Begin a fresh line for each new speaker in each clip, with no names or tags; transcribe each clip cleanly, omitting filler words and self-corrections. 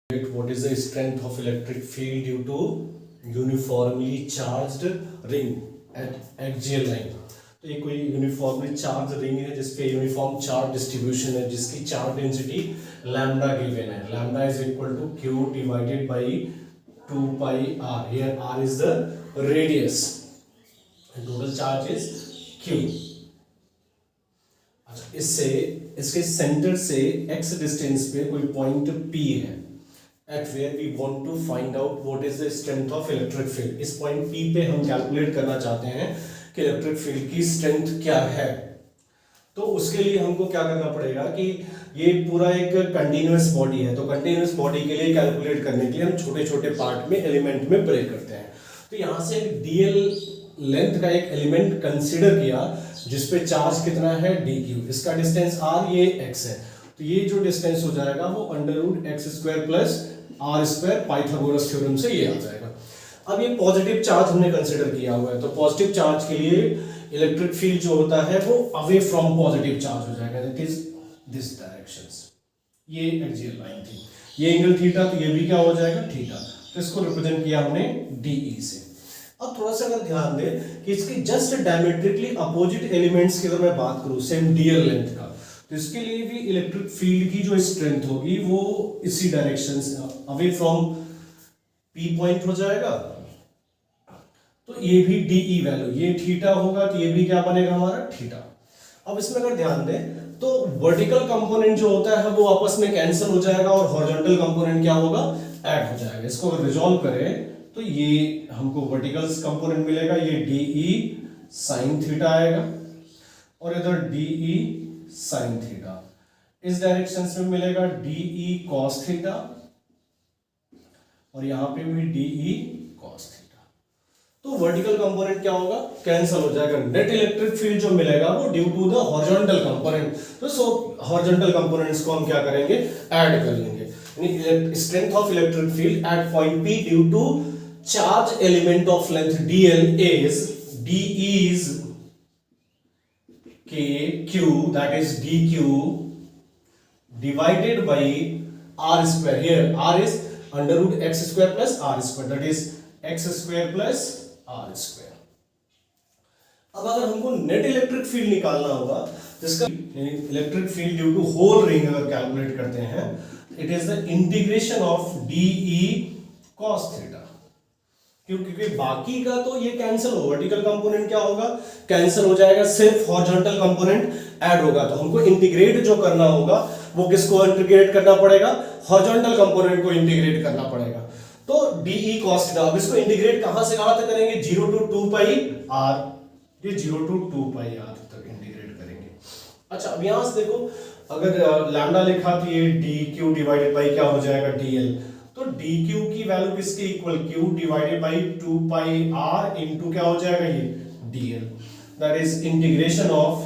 What is the strength of electric field due to uniformly charged ring at axial line? तो ये कोई uniformly charge ring है जिसपे uniform charge distribution है, जिसकी चार्ज डेंसिटी लैम्डा गिवन है. Lambda is equal to Q divided by 2 pi R. Here R is the radius and total charge is Q. अच्छा, इससे इसके सेंटर से x डिस्टेंस पे कोई पॉइंट P है at where we want to find out what is the strength of electric field. इस point P पे हम कैलकुलेट करना चाहते हैं कि इलेक्ट्रिक फील्ड की स्ट्रेंथ क्या है. तो उसके लिए हमको क्या करना पड़ेगा कि ये पूरा एक कंटिन्यूअस बॉडी है, तो कंटिन्यूअस बॉडी के लिए कैलकुलेट करने के लिए हम छोटे छोटे पार्ट में एलिमेंट में ब्रेक करते हैं. तो यहाँ से dl लेंथ का एक एलिमेंट कंसिडर किया जिसपे चार्ज कितना है dq. इसका डिस्टेंस r, ये x है, तो ये जो डिस्टेंस हो जाएगा वो under root X square plus R square Pythagoras theorem से ये आ जाएगा. अब ये पॉजिटिव चार्ज हमने कंसिडर किया हुआ है, तो पॉजिटिव चार्ज के लिए इलेक्ट्रिक फील्ड जो होता है वो अवे फ्रॉम पॉजिटिव चार्ज हो जाएगा. That is this directions. ये एक्सियल लाइन थी, ये एंगल थीटा, तो ये भी क्या हो जाएगा थीटा. तो इसको रिप्रेजेंट किया हमने डीई से. अब थोड़ा सा अगर ध्यान दें कि इसके जस्ट डायमेट्रिकली अपोजिट एलिमेंट्स की अगर मैं बात करूं सेम डीएल लेंथ का, तो इसके लिए भी इलेक्ट्रिक फील्ड की जो स्ट्रेंथ होगी वो इसी डायरेक्शन से अवे फ्रॉम पी पॉइंट हो जाएगा. तो ये भी डीई वैल्यू, ये थीटा होगा, तो ये भी क्या बनेगा हमारा थीटा. अब इसमें अगर ध्यान दें तो वर्टिकल कंपोनेंट जो होता है वो आपस में कैंसिल हो जाएगा और हॉरिजॉन्टल कंपोनेंट क्या होगा ऐड हो जाएगा. इसको अगर रिजॉल्व करें तो ये हमको वर्टिकल कंपोनेंट मिलेगा, ये डीई साइन थीटा आएगा और इधर डीई साइन थीटा. इस डायरेक्शन में मिलेगा डीई कॉस थीटा और यहां पे भी डीई कॉस थीटा. तो वर्टिकल कंपोनेंट क्या होगा कैंसिल हो जाएगा. नेट इलेक्ट्रिक फील्ड जो मिलेगा वो due to the horizontal component. तो सो हॉरिजॉन्टल कंपोनेंट्स को हम क्या करेंगे ऐड कर लेंगे. Strength of electric field at point P due to charge element of length dl is d is k q, that is dq divided by r square. Here r is under root x square plus r square, that is x square plus r square. अब अगर हमको net electric field निकालना होगा जिसका electric field due to whole ring अगर calculate करते हैं, it is the integration of dE cos theta. क्योंकि बाकी का तो ये कैंसिल हो, वर्टिकल कंपोनेंट क्या होगा कैंसिल हो जाएगा, सिर्फ हॉरिजॉन्टल कंपोनेंट ऐड होगा. तो हमको इंटीग्रेट जो करना होगा वो किसको इंटीग्रेट करना पड़ेगा, हॉरिजॉन्टल कंपोनेंट को इंटीग्रेट करना पड़ेगा. तो डीई कॉस थीटा. अब इसको इंटीग्रेट कहां से कहां तक करेंगे, 0 to 2 पाई आर, ये 0 to 2 पाई आर तक इंटीग्रेट करेंगे. अच्छा, अब यहां से देखो अगर लैम्डा लिखा तो ये डी क्यू डिवाइडेड बाई क्या हो जाएगा डीएल. तो dq की वैल्यू किसके equal, q divided by 2 pi r into क्या हो जाएगा ये dl. That is integration of,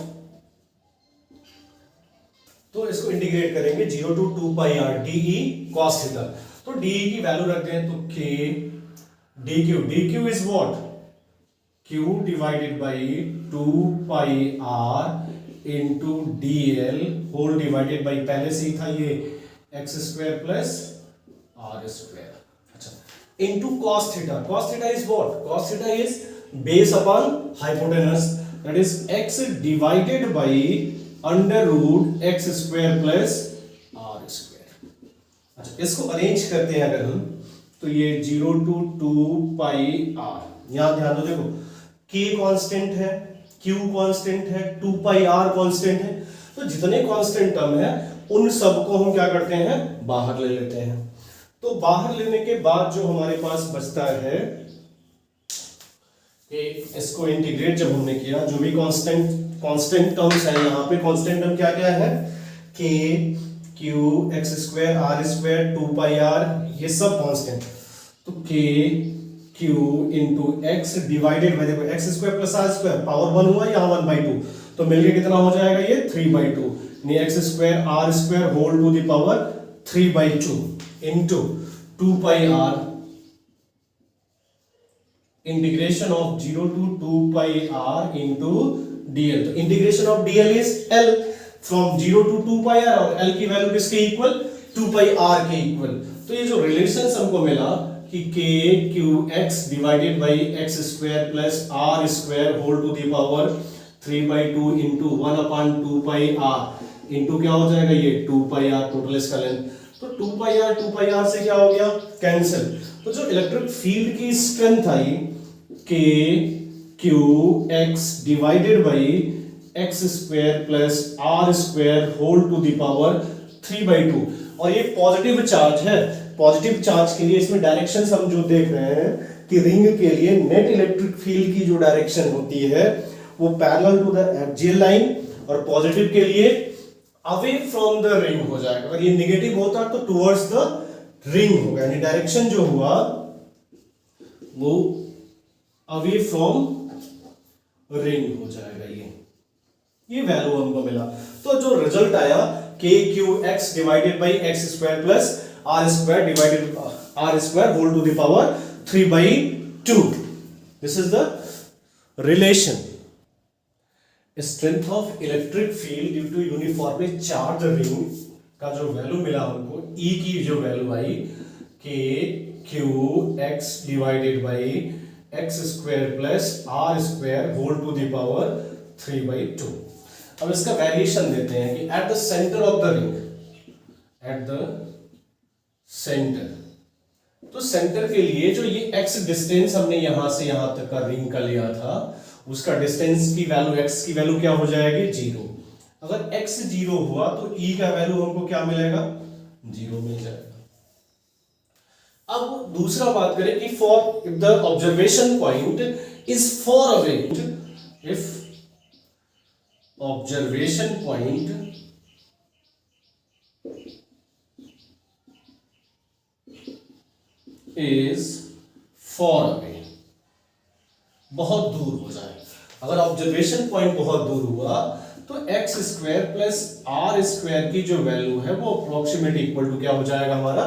तो इसको इंटीग्रेट करेंगे 0 to 2 pi r dE cos theta. तो dE की वैल्यू रखते हैं तो k dq is what q divided by 2 pi r into dl whole divided by पहले से ही था ये x square plus r square. अच्छा, into cos theta. Cos theta is what? Cos theta is base upon hypotenuse, that is x divided by under root x square plus r square. अच्छा, इसको arrange करते हैं अगर हम तो ये 0 to 2 pi r. यहां ध्यान दो, देखो k कांस्टेंट है, q कांस्टेंट है, 2 पाई r कांस्टेंट है. तो जितने कांस्टेंट टर्म है उन सबको हम क्या करते हैं बाहर ले लेते हैं. तो बाहर लेने के बाद जो हमारे पास बचता है कि इसको इंटीग्रेट जब हमने किया, जो भी कांस्टेंट टर्म्स है यहाँ पे कांस्टेंट टर्म क्या क्या है, k q x square r square 2 pi r, ये सब कांस्टेंट. तो k q इंटू x डिवाइडेड बाय, देखो x square plus r square power 1 हुआ, यहाँ 1/2, तो मिलके कितना हो जाएगा ये 3/2. यानी x square r square whole to the power 3/2 into 2 pi r integration of 0 to 2 pi r into dl. तो integration of dl is L from 0 to 2 pi r और L की वैल्यू किसके इक्वल 2 pi r के इक्वल. तो ये जो relation हमको मिला कि K Q X divided by X square plus R square whole to the power 3/2 into 1/2 R into क्या हो जाएगा ये 2 आर टोटल इसका लेंथ। तो 2 आर से क्या हो गया कैंसिल। तो जो इलेक्ट्रिक फील्ड की स्ट्रेंथ आई K Q X divided by X square plus R square whole to the power 3/2, और ये पॉजिटिव चार्ज है। पॉजिटिव चार्ज के लिए इसमें डायरेक्शन हम जो देख रहे हैं कि रिंग के लिए नेट इलेक्ट्रिक फील्ड की जो डायरेक्शन होती है वो parallel to the axial line, और पॉजिटिव के लिए अवे फ्रॉम द रिंग हो जाएगा। अगर ये नेगेटिव होता तो टुवर्ड्स द रिंग होगा, यानी डायरेक्शन जो हुआ वो अवे फ्रॉम रिंग हो जाएगा। ये वैल्यू हमको मिला। तो जो रिजल्ट आया K Q X divided by X square plus R square divided R square whole to the power 3/2, this is the relation. Strength of electric field due to uniformly charge ring का जो value मिला हमको, ई की जो value आई K Q X divided by X square plus R square whole to the power 3/2। अब इसका variation देते हैं कि at the center of the ring, at the center, तो सेंटर के लिए जो ये x डिस्टेंस हमने यहां से यहां तक का रिंग का लिया था, उसका डिस्टेंस की वैल्यू x की वैल्यू क्या हो जाएगी 0। अगर x 0 हुआ तो e का वैल्यू हमको क्या मिलेगा 0 मिल जाएगा। अब दूसरा बात करें कि for if the observation point is for away, if observation point is far away, बहुत दूर हो जाए। अगर ऑब्जर्वेशन पॉइंट बहुत दूर हुआ तो X square plus R square की जो वैल्यू है वो अप्रोक्सीमेट इक्वल टू क्या हो जाएगा हमारा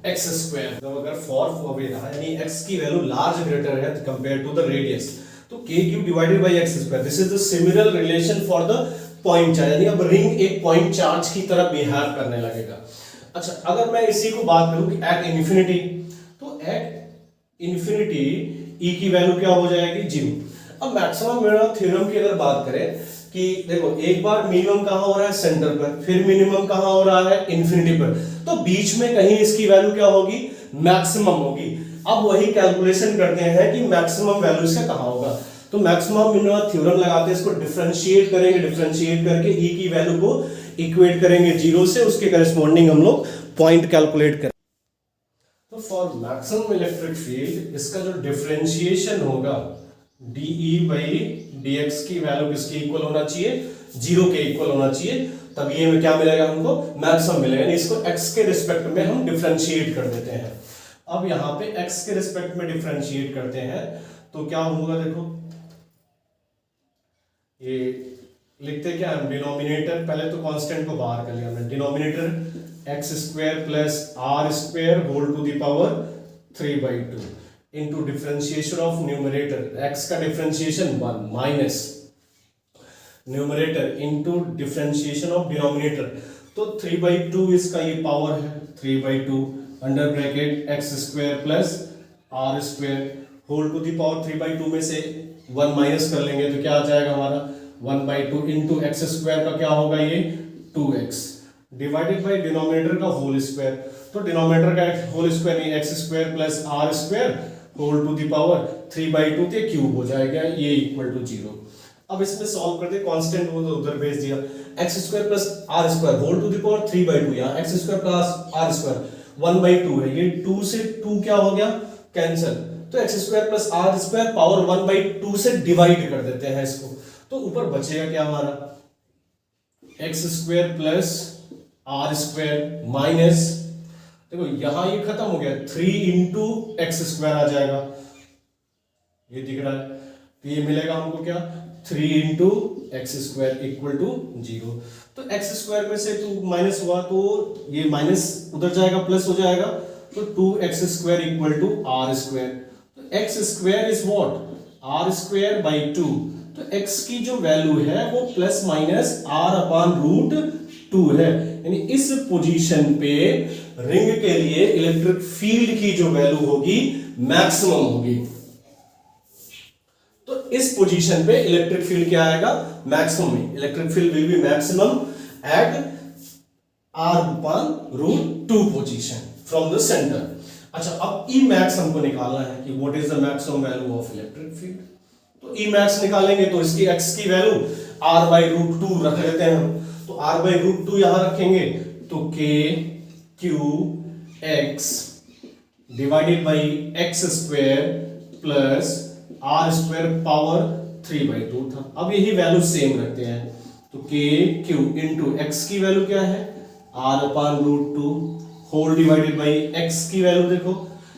एक्स स्क्वायर। तो अगर फॉर अवे रहा यानी एक्स की वैल्यू लार्ज ग्रेटर है कंपेयर टू द रेडियस, तो के cube divided by X square, this is the similar relation for the point charge, यानी अब रिंग एक पॉइंट चार्ज की तरह बिहेव करने लगेगा। अच्छा, अगर मैं इसी को बात करूं कि एट इन्फिनिटी, तो एट इन्फिनिटी ई की वैल्यू क्या हो जाएगी 0। अब मैक्सिमम मिनिमम थ्योरम की अगर बात करें कि देखो एक बार मिनिमम कहां हो रहा है सेंटर पर, फिर मिनिमम कहां हो रहा है इन्फिनिटी पर, तो बीच में कहीं इसकी वैल्यू क्या होगी मैक्सिमम होगी। अब वही कैलकुलेशन करते हैं कि मैक्सिमम वैल्यू इसका कहां होगा। तो मैक्सिमम मिनिमम थ्योरम लगाते हैं, इसको डिफरेंशिएट करेंगे, डिफरेंशिएट करके ई की वैल्यू को इक्वेट करेंगे 0 से, उसके करस्पॉन्डिंग हम लोग पॉइंट कैलकुलेट करें। तो फॉर मैक्सिमम इलेक्ट्रिक फील्ड इसका जो डिफरेंशिएशन होगा डीई बाई डीएक्स की वैल्यू किसके इक्वल होना चाहिए 0 के इक्वल होना चाहिए, तब ये में क्या मिलेगा हमको मैक्सिमम मिलेगा। यानी इसको x के रिस्पेक्ट में हम डिफरेंशिएट कर देते हैं। अब यहाँ पे x के रिस्पेक्ट में डिफरेंशिएट करते हैं तो क्या होगा, देखो ये लिखते क्या हम डिनोमिनेटर, पहले तो कांस्टेंट को बाहर कर लिया हमने, denominator X square plus R square whole to the power 3/2 into differentiation of numerator, x का differentiation 1 minus numerator into differentiation of denominator, तो 3/2 इसका ये पावर है 3/2 under bracket X square plus R square whole to the power 3/2 में से 1 minus कर लेंगे तो क्या आ जाएगा हमारा 1/2 इंटू एक्स स्क्वायर का क्या होगा ये 2x डिवाइडेड बाई डिनोमिनेटर का होल स्क्वायर, तो डिनोमिनेटर का होल स्क्वायर नहीं X square plus R square whole to the power 3/2 के क्यूब हो जाएगा, ये इक्वल टू 0। अब इसमें सॉल्व करते कांस्टेंट वो तो उधर भेज दिया, X square plus R square whole to the power 3/2, यहाँ X square plus R square 1/2 है, ये 2 से 2 क्या हो गया कैंसिल, तो X square plus R square power 1/2 से डिवाइड कर देते हैं इसको, तो ऊपर बचेगा क्या हमारा X square plus R square minus, देखो यहां ये खत्म हो गया 3 इंटू एक्स स्क्वायर आ जाएगा, ये दिख रहा है, तो ये मिलेगा हमको क्या 3 into X square equal to 0। तो एक्स स्क्वायर में से 2 माइनस हुआ तो ये माइनस उधर जाएगा प्लस हो जाएगा, तो 2x square equal to R square, तो X square is what R square by 2, तो x की जो वैल्यू है वो plus minus r upon root 2 है, यानी इस पोजीशन पे रिंग के लिए इलेक्ट्रिक फील्ड की जो वैल्यू होगी मैक्सिमम होगी। तो इस पोजीशन पे इलेक्ट्रिक फील्ड क्या आएगा, मैक्सिमम में। Electric field will be maximum at r/√2 position from the center. अच्छा, अब ई मैक्स हमको निकालना है कि what is the maximum value of electric field. तो ई मैक्स निकालेंगे तो इसकी x की वैल्यू r/√2 रख लेते हैं हम। तो r/√2 यहां रखेंगे तो k q x divided by x square plus r square power 3/2 था। अब यही वैल्यू सेम रखते हैं तो k q इंटू x की वैल्यू क्या है r/√2 whole divided by x की वैल्यू देखो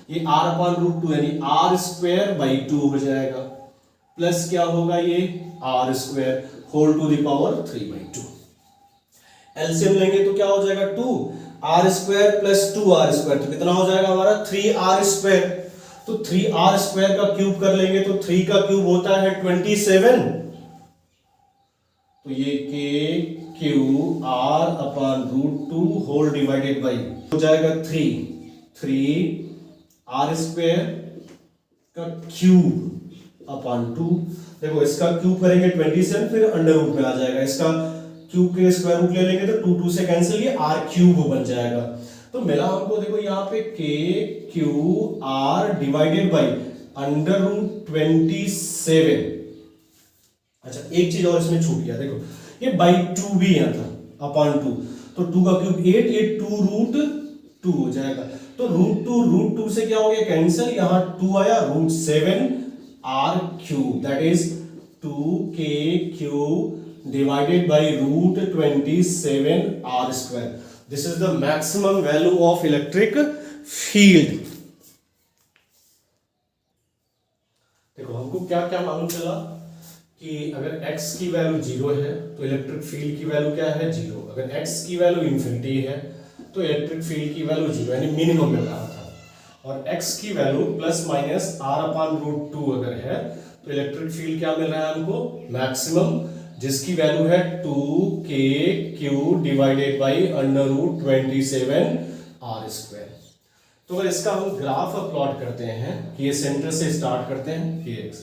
ये r/√2 यानी r स्क्वायर बाई 2 हो जाएगा, प्लस क्या होगा ये r square whole to the power 3/2। LCM लेंगे तो क्या हो जाएगा 2r square plus 2r square, तो कितना हो जाएगा हमारा 3r स्क्वायर। तो 3r स्क्वायर का क्यूब कर लेंगे तो 3 का क्यूब होता है 27, तो ये k q r/√2 whole divided by हो जाएगा 3r स्क्वायर का क्यूब अपॉन 2। देखो इसका क्यूब करेंगे 27, फिर अंडर रूट में आ जाएगा, इसका क्यूब के स्क्वायर रूट ले लेंगे तो 2 से कैंसिल, ये r क्यूब बन जाएगा। तो मिला हमको देखो यहाँ पे k q r divided by √27। अच्छा, एक चीज और इसमें छूट गया, देखो ये बाई 2 भी यहाँ था अपॉन 2, तो 2 का क्यूब 8, ये 2√2 हो जाएगा। तो √2 से क्या हो गया कैंसिल, यहाँ 2 आया, √7 r cube that is 2k cube divided by √27 r square. This is the maximum value of electric field. देखो हमको क्या क्या मालूम चला कि अगर x की वैल्यू 0 है तो इलेक्ट्रिक फील्ड की वैल्यू क्या है 0, अगर x की वैल्यू इंफिनिटी है तो इलेक्ट्रिक फील्ड की वैल्यू 0 यानी मिनिमम में रहा था, और x की वैल्यू प्लस माइनस r/√2 अगर है तो इलेक्ट्रिक फील्ड क्या मिल रहा है हमको मैक्सिमम, जिसकी वैल्यू है 2k q divided by √27 r square. तो अगर इसका हम ग्राफ प्लॉट करते हैं कि ये सेंटर से स्टार्ट करते हैं kx,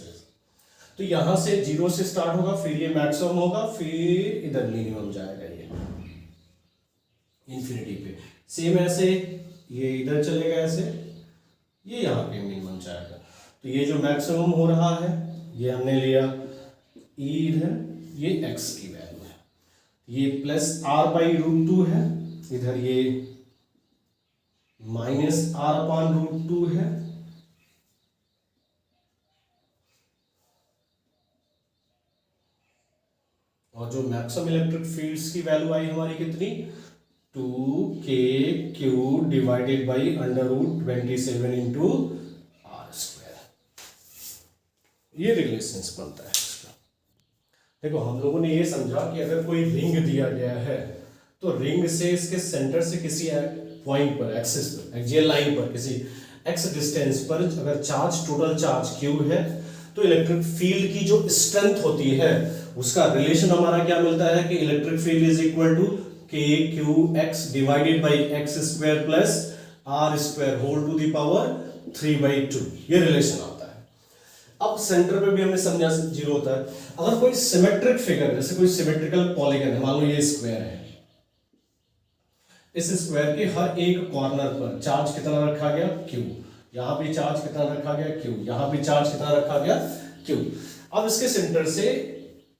तो यहां से 0 से स्टार्ट होगा, फिर ये मैक्सिमम होगा, फिर इधर मिनिमम जाएगा ये इंफिनिटी पे, सेम ऐसे ये इधर चलेगा ऐसे, ये यहाँ पे मिनिमम जाएगा। तो ये जो मैक्सिमम हो रहा है ये हमने लिया e इधर, ये x की वैल्यू है, ये प्लस r/√2 है, इधर ये माइनस r/√2 है, और जो मैक्सिमम इलेक्ट्रिक फील्ड्स की वैल्यू आई हमारी कितनी 2k q divided by √27 into r square. ये रिलेशंस बनता है इसका। देखो हम लोगों ने ये समझा कि अगर कोई रिंग दिया गया है तो रिंग से इसके सेंटर से किसी पॉइंट पर एक्सिस पर एक्सियल लाइन पर किसी x डिस्टेंस पर अगर चार्ज टोटल चार्ज q है तो इलेक्ट्रिक फील्ड की जो स्ट्रेंथ होती है उसका रिलेशन हमारा क्या मिलता है कि electric field is equal to k q x divided by x square plus r square whole to the power 3/2, ये रिलेशन आता है। अब सेंटर पे भी हमने समझा 0 होता है। अगर कोई सिमेट्रिक फिगर जैसे कोई सिमेट्रिकल पॉलीगन है, मान लो ये स्क्वायर है, इस स्क्वायर के हर एक कॉर्नर पर चार्ज कितना रखा गया q, यहाँ पे चार्ज कितना रखा गया q, यहाँ पे चार्ज कितना रखा गया q। अब इसके सेंटर से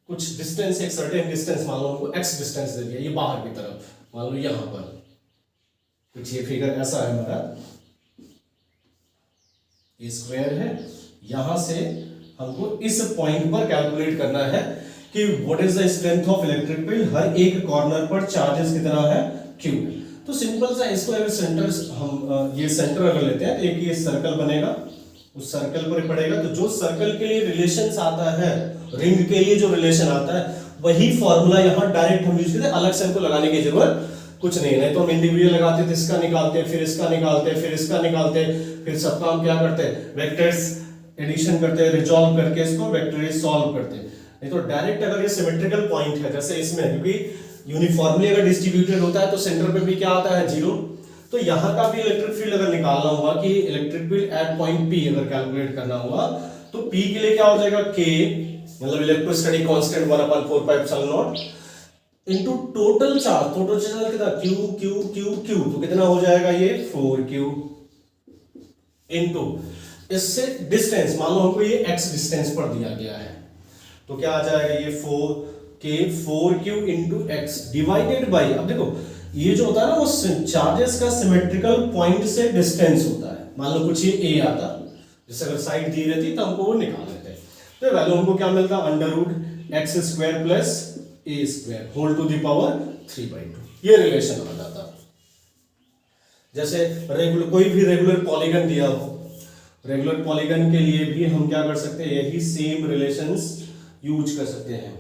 कुछ डिस्टेंस, एक सर्टेन डिस्टेंस मान लो हमको x डिस्टेंस दे दिया, ये बाहर की तरफ मान लो यहाँ पर कुछ ये फिगर ऐसा है हमारा, ये स्क्वायर है, यहां से हमको इस पॉइंट पर कैलकुलेट करना है कि what is the strength of electric field, हर एक कॉर्नर पर चार्जेस कितना है q। तो सिंपल सा इसको अगर सेंटर हम ये सेंटर अगर लेते हैं तो एक ये सर्कल बनेगा, उस सर्कल पर पड़ेगा, तो जो सर्कल के लिए रिलेशन आता है, रिंग के लिए जो रिलेशन आता है वही फॉर्मूला यहाँ डायरेक्ट हम यूज करते हैं, अलग से हमको लगाने की जरूरत कुछ नहीं है। तो हम इंडिविजुअल लगाते थे, इसका निकालते फिर इसका निकालते फिर इसका निकालते, फिर सबका हम क्या करते हैं वेक्टर्स एडिशन करते हैं, रिजॉल्व करके इसको वेक्टर्स सॉल्व करते हैं। नहीं तो डायरेक्ट अगर ये सिमेट्रिकल पॉइंट है जैसे इसमें, क्योंकि यूनिफॉर्मली अगर डिस्ट्रीब्यूटेड होता है तो सेंटर पे भी क्या आता है 0। तो यहाँ का भी इलेक्ट्रिक फील्ड अगर निकालना हुआ कि electric field at point P अगर कैलकुलेट करना हुआ तो P के लिए क्या हो जाएगा K मतलब electrostatic constant 1/4πε0 into total charge कितना Q तो कितना हो जाएगा ये 4Q इनटू इससे डिस्टेंस मान लो हमको ये x डिस्टेंस पर दिया गया है तो क्या आ जाएगा ये 4Q into x divided by, अब देखो ये जो होता है ना वो चार्जेस का सिमेट्रिकल पॉइंट से डिस्टेंस होता है। मान लो कुछ ये a आता, जैसे अगर साइड दी रहती तो हमको वो निकाल लेते हैं। तो वैल्यू हमको क्या मिलता है √x² plus a² whole to the power 3/2 ये रिलेशन आ जाता। जैसे रेगुलर कोई भी रेगुलर पॉलीगन दिया हो, रेगुलर पॉलीगन के लिए भी हम क्या कर सकते हैं यही सेम रिलेशंस यूज कर सकते हैं।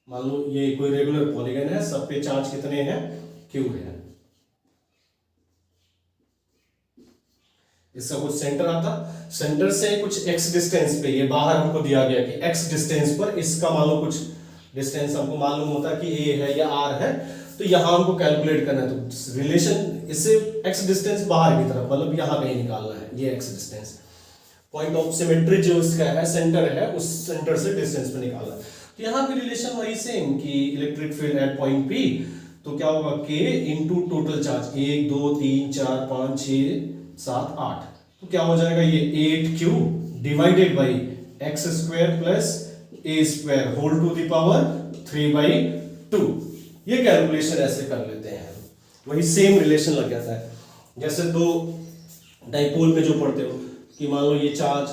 मान लो ये कोई रेगुलर पॉलीगन है, सब पे चार्ज कितने हैं Q है, इसका कुछ सेंटर आता, सेंटर से कुछ x डिस्टेंस पे ये बाहर हमको दिया गया कि x डिस्टेंस पर इसका मान लो कुछ डिस्टेंस हमको मालूम होता कि a है या r है, तो यहां हमको कैलकुलेट करना है। तो रिलेशन इससे x डिस्टेंस बाहर की तरफ मतलब यहां कहीं निकालना है, ये x distance point of symmetry जो इसका है सेंटर है उस सेंटर से डिस्टेंस पे निकालना। तो यहाँ भी रिलेशन वही सेम कि electric field at point P तो क्या होगा K इनटू टोटल चार्ज 1 2 3 4 5 6 7 8 तो क्या हो जाएगा ये 8Q divided by x² plus a² whole to the power 3/2। ये कैलकुलेशन ऐसे कर लेते हैं, वही सेम रिलेशन लग जाता है। जैसे दो डाइपोल में जो पढ़ते हो कि मान लो ये चार्ज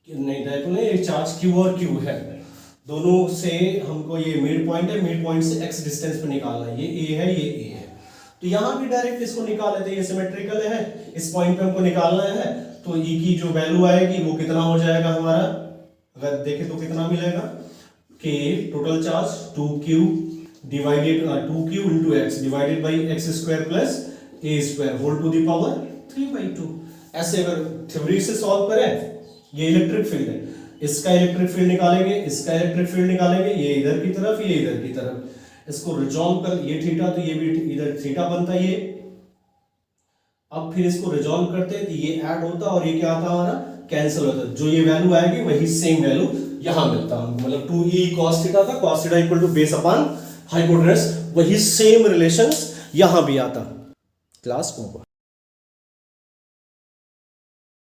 नहीं डाइपोल नहीं ये चार्ज Q और Q है, दोनों से हमको ये मिड पॉइंट है, मिड पॉइंट से x डिस्टेंस पे निकालना है, ये A है ये A है। तो यहाँ भी डायरेक्ट इसको निकाल लेते हैं, ये सिमेट्रिकल है, इस पॉइंट पे हमको निकालना है तो E की जो वैल्यू आएगी वो कितना हो जाएगा हमारा, अगर देखें तो कितना मिलेगा K total charge 2Q divided 2Q into x divided by x² plus a² whole to the power 3/2। ऐसे अगर थ्योरी से सॉल्व करें, ये इलेक्ट्रिक फील्ड है, इसका इलेक्ट्रिक फील्ड निकालेंगे, इसका इलेक्ट्रिक फील्ड निकालेंगे, ये इधर की तरफ ये इधर की तरफ, इसको रिजॉल्व कर ये थीटा तो ये भी इधर थीटा बनता है ये। अब फिर इसको रिजॉल्व करते हैं तो ये ऐड होता और ये क्या आता हमारा कैंसिल होता, जो ये वैल्यू आएगी वही सेम वैल्यू यहां मिलता है, मतलब 2e cos थीटा था, cos theta equal to base upon hypotenuse, वही सेम रिलेशंस यहां भी आता। Class over.